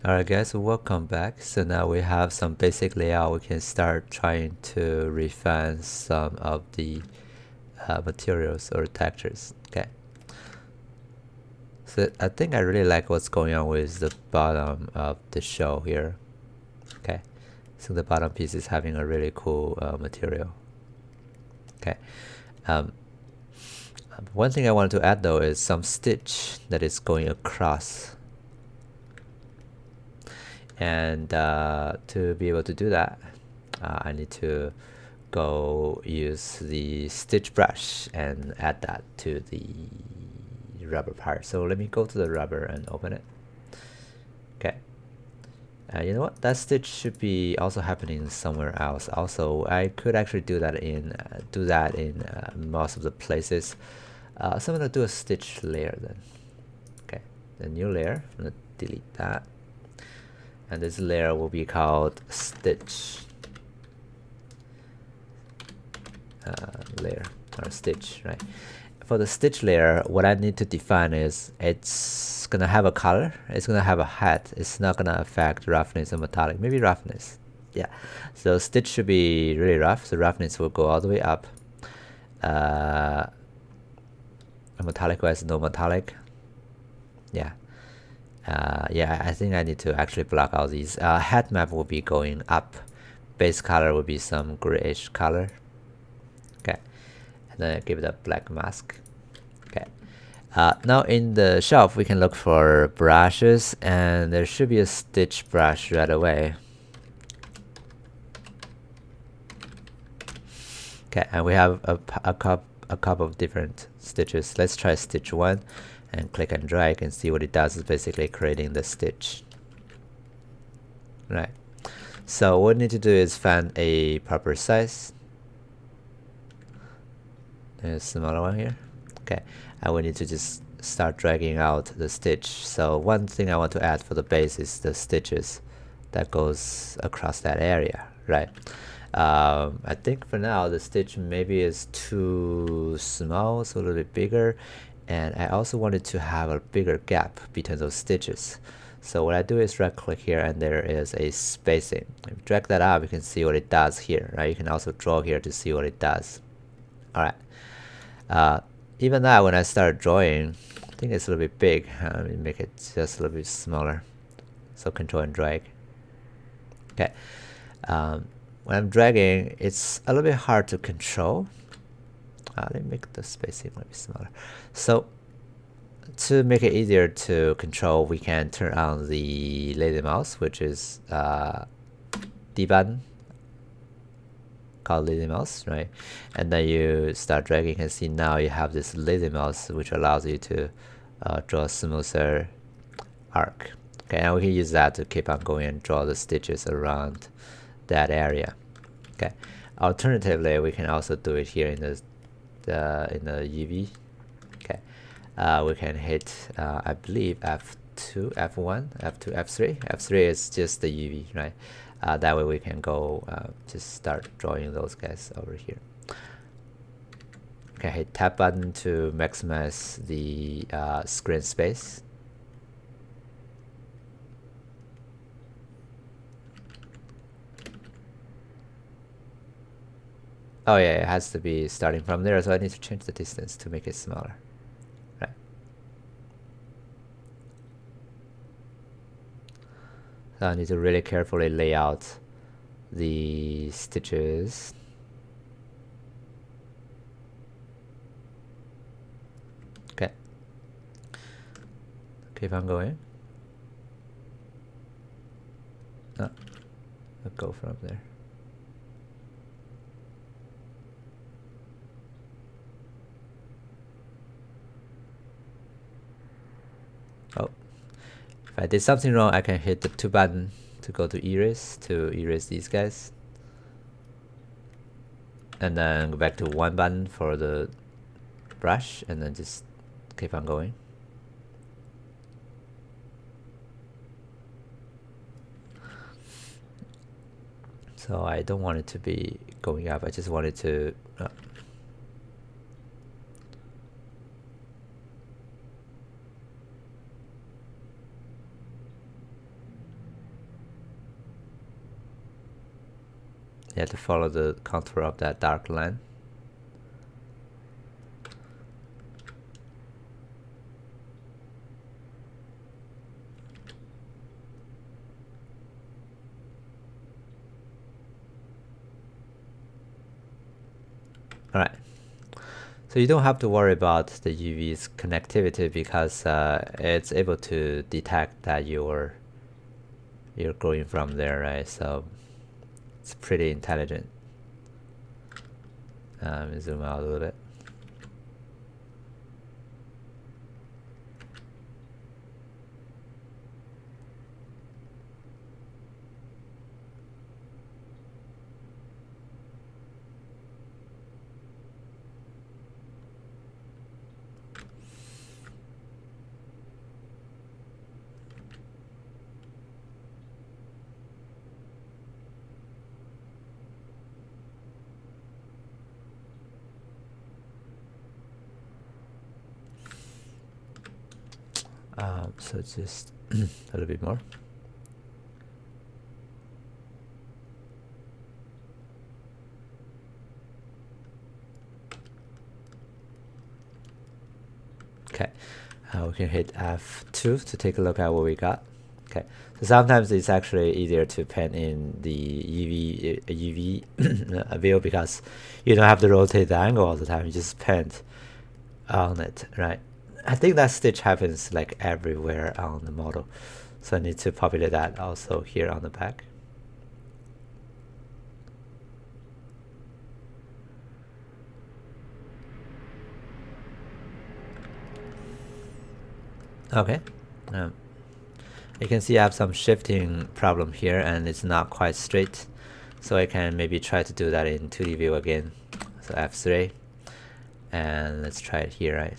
Alright guys, welcome back. So now we have some basic layout. We can start trying to refine some of the materials or textures. Okay. So I think I really like what's going on with the bottom of the shell here. Okay. So the bottom piece is having a really cool material. Okay. One thing I wanted to add though is some stitch that is going across. And to be able to do that, I need to go use the stitch brush and add that to the rubber part. So let me go to the rubber and open it. Okay. You know what? That stitch should be also happening somewhere else. Also, I could actually do that in most of the places. So I'm gonna do a stitch layer then. Okay, the new layer. I'm gonna delete that, and this layer will be called stitch layer or stitch, right? For the stitch layer, what I need to define is it's gonna have a color, it's gonna have a height, it's not gonna affect roughness or metallic, maybe roughness. Yeah, so stitch should be really rough, so roughness will go all the way up. Metallic wise, no metallic. Yeah. Yeah, I think I need to actually block all these. Head map will be going up. Base color will be some grayish color. Okay. And then give it a black mask. Okay. Now in the shelf, we can look for brushes, and there should be a stitch brush right away. Okay, and we have a couple of different stitches. Let's try stitch 1 and click and drag and see what it does. Is basically creating the stitch. Right. So what we need to do is find a proper size. A smaller one here. Okay, and we need to just start dragging out the stitch. So one thing I want to add for the base is the stitches that goes across that area, right? I think for now the stitch maybe is too small, so a little bit bigger, and I also wanted to have a bigger gap between those stitches. So what I do is right click here, and there is a spacing. If you drag that up, you can see what it does here, right? You can also draw here to see what it does. All right. Even now, when I start drawing, I think it's a little bit big. Let me make it just a little bit smaller. So control and drag. Okay. When I'm dragging, it's a little bit hard to control. Let me make the spacing a little bit smaller. So to make it easier to control, we can turn on the lazy mouse, which is D button, called lazy mouse, right? And then you start dragging. You can see now you have this lazy mouse, which allows you to draw a smoother arc. Okay, and we can use that to keep on going and draw the stitches around that area. Okay. Alternatively, we can also do it here in the UV. Okay. We can hit I believe F2, F1, F2, F3. F3 is just the UV, right? That way we can go just start drawing those guys over here. Okay, hit tab button to maximize the screen space. Oh yeah, it has to be starting from there, so I need to change the distance to make it smaller. Right. So I need to really carefully lay out the stitches. Okay. Keep on going. No, I'll go from there. Oh, if I did something wrong, I can hit the 2 button to go to erase these guys, and then go back to 1 button for the brush, and then just keep on going. So I don't want it to be going up, I just want it to You have to follow the contour of that dark line. Alright, so you don't have to worry about the UV's connectivity because it's able to detect that you're going from there, right? So it's pretty intelligent. Zoom out a little bit. So just a little bit more. Okay, we can hit F2 to take a look at what we got. Okay, so sometimes it's actually easier to pen in the UV view because you don't have to rotate the angle all the time. You just pen on it, right? I think that stitch happens like everywhere on the model, so I need to populate that also here on the back. Okay, you can see I have some shifting problem here and it's not quite straight, so I can maybe try to do that in 2D view again. So F3, and let's try it here, right?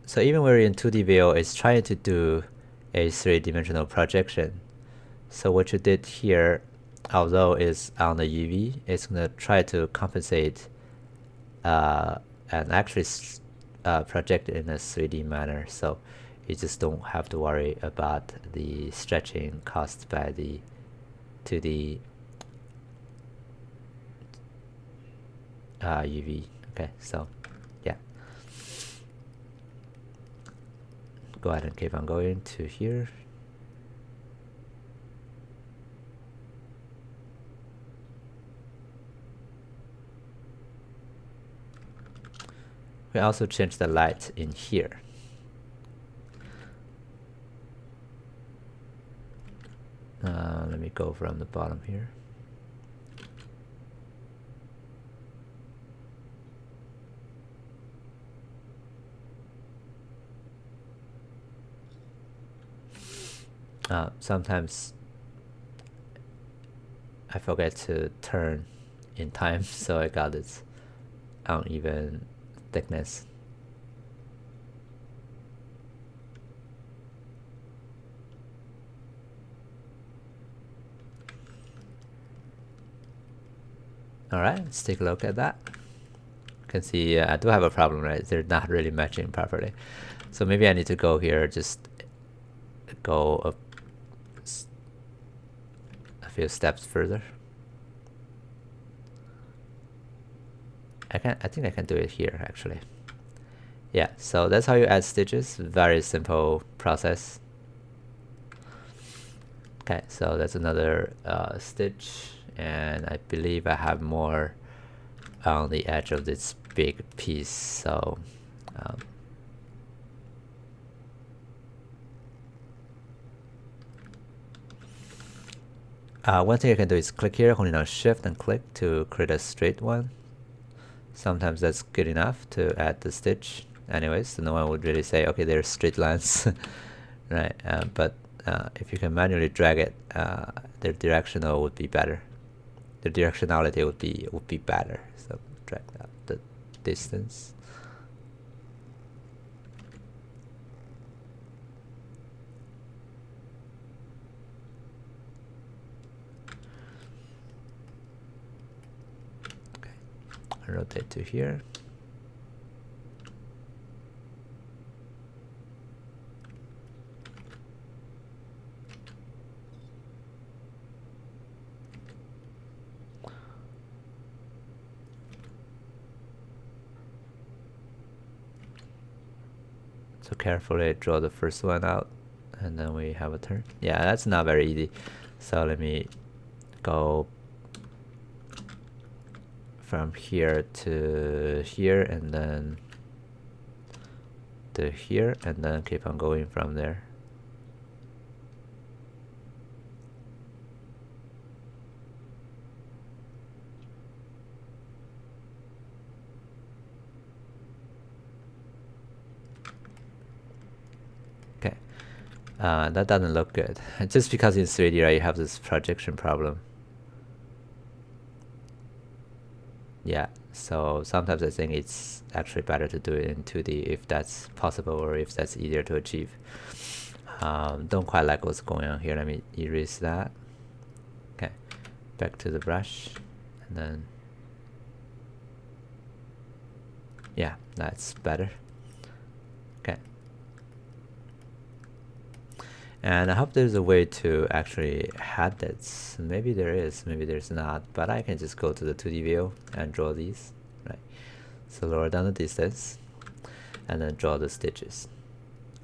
So even when we're in 2D view, it's trying to do a 3-dimensional projection. So what you did here, although it's on the UV, it's gonna try to compensate and actually project it in a 3D manner. So you just don't have to worry about the stretching caused by the 2D UV. Okay, so yeah. Go ahead and keep on going to here. We also change the light in here. Let me go from the bottom here. Sometimes I forget to turn in time, so I got this uneven thickness. Alright, let's take a look at that. You can see I do have a problem, right? They're not really matching properly. So maybe I need to go here, just go a few steps further. I think I can do it here actually. Yeah, so that's how you add stitches. Very simple process. Okay, so that's another stitch, and I believe I have more on the edge of this big piece. So one thing you can do is click here, holding down Shift and click to create a straight one. Sometimes that's good enough to add the stitch. Anyways, so no one would really say, okay, there's straight lines, right? But if you can manually drag it, the directional would be better. The directionality would be better. So drag that the distance. Okay, rotate to here. So carefully draw the first one out, and then we have a turn. Yeah, that's not very easy. So let me go from here to here, and then to here, and then keep on going from there. Okay, that doesn't look good. Just because in 3D, right, you have this projection problem. Yeah, so sometimes I think it's actually better to do it in 2D if that's possible, or if that's easier to achieve. Don't quite like what's going on here. Let me erase that. Okay, back to the brush, and then yeah, that's better. Okay, and I hope there's a way to actually hide that. Maybe there is, maybe there's not, but I can just go to the 2D view and draw these, right? So lower down the distance and then draw the stitches.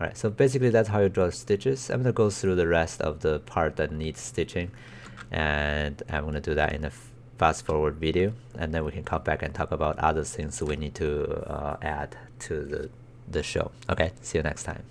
All right, so basically that's how you draw stitches. I'm gonna go through the rest of the part that needs stitching, and I'm gonna do that in a fast forward video, and then we can come back and talk about other things we need to add to the show. Okay, see you next time.